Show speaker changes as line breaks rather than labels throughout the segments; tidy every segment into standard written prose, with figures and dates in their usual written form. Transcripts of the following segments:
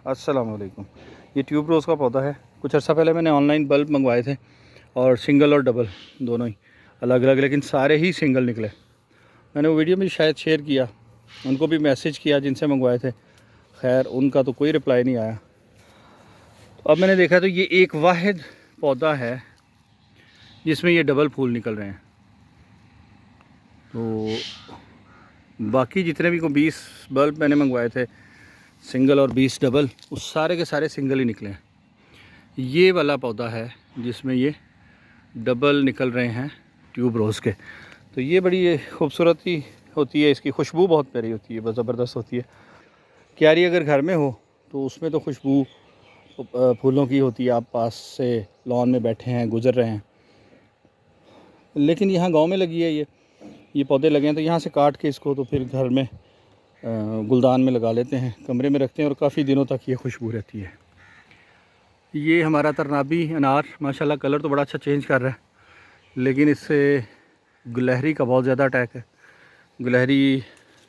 अस्सलाम वालेकुम। ये ट्यूब रोज़ का पौधा है। कुछ अर्सा पहले मैंने ऑनलाइन बल्ब मंगवाए थे और सिंगल और डबल दोनों ही अलग अलग, लेकिन सारे ही सिंगल निकले। मैंने वो वीडियो में शायद शेयर किया, उनको भी मैसेज किया जिनसे मंगवाए थे, खैर उनका तो कोई रिप्लाई नहीं आया। तो अब मैंने देखा तो ये एक वाहिद पौधा है जिसमें ये डबल फूल निकल रहे हैं। तो बाकी जितने भी को 20 बल्ब मैंने मंगवाए थे सिंगल और 20 डबल, उस सारे के सारे सिंगल ही निकले हैं। ये वाला पौधा है जिसमें ये डबल निकल रहे हैं ट्यूब रोज़ के। तो ये बड़ी खूबसूरती होती है, इसकी खुशबू बहुत प्यारी होती है, बस ज़बरदस्त होती है। क्यारी अगर घर में हो तो उसमें तो खुशबू फूलों की होती है। आप पास से लॉन में बैठे हैं, गुजर रहे हैं, लेकिन यहाँ गांव में लगी है ये पौधे लगे हैं, तो यहाँ से काट के इसको तो फिर घर में गुलदान में लगा लेते हैं, कमरे में रखते हैं और काफ़ी दिनों तक ये खुशबू रहती है। ये हमारा तरनाबी अनार माशाल्लाह कलर तो बड़ा अच्छा चेंज कर रहा है, लेकिन इससे गुलहरी का बहुत ज़्यादा अटैक है। गुलहरी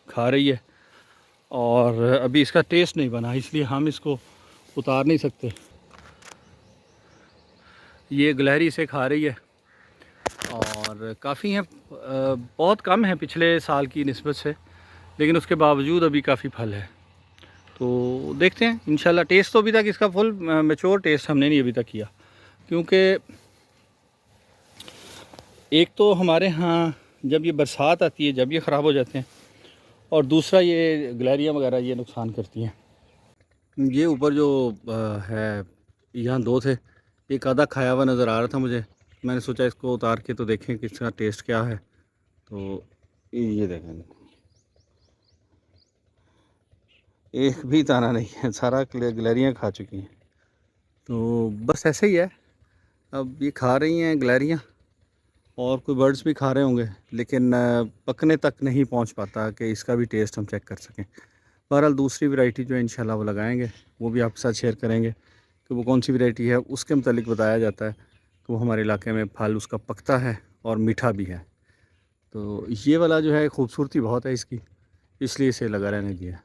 खा रही है और अभी इसका टेस्ट नहीं बना, इसलिए हम इसको उतार नहीं सकते। ये गुलहरी इसे खा रही है और काफ़ी हैं, बहुत कम है पिछले साल की निस्बत से, लेकिन उसके बावजूद अभी काफ़ी फल है। तो देखते हैं इंशाल्लाह। टेस्ट तो अभी तक इसका फुल मैच्योर टेस्ट हमने नहीं अभी तक किया, क्योंकि एक तो हमारे यहाँ जब ये बरसात आती है जब ये ख़राब हो जाते हैं, और दूसरा ये गिलहरियाँ वगैरह ये नुकसान करती हैं। ये ऊपर जो है, यहाँ दो थे, एक आधा खाया हुआ नज़र आ रहा था मुझे, मैंने सोचा इसको उतार के तो देखें कि इसका टेस्ट क्या है। तो ये देखें, एक भी दाना नहीं है, सारा गिलहरियाँ खा चुकी हैं। तो बस ऐसे ही है, अब ये खा रही हैं गिलहरियाँ और कोई बर्ड्स भी खा रहे होंगे, लेकिन पकने तक नहीं पहुंच पाता कि इसका भी टेस्ट हम चेक कर सकें। बहरहाल दूसरी वैरायटी जो है इंशाल्लाह वो लगाएंगे, वो भी आपके साथ शेयर करेंगे कि वो कौन सी वैरायटी है। उसके मुतालिक बताया जाता है कि वो हमारे इलाके में फल उसका पकता है और मीठा भी है। तो ये वाला जो है खूबसूरती बहुत है इसकी, इसलिए इसे लगा रहने दिया।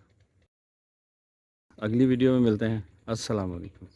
अगली वीडियो में मिलते हैं। अस्सलाम वालेकुम।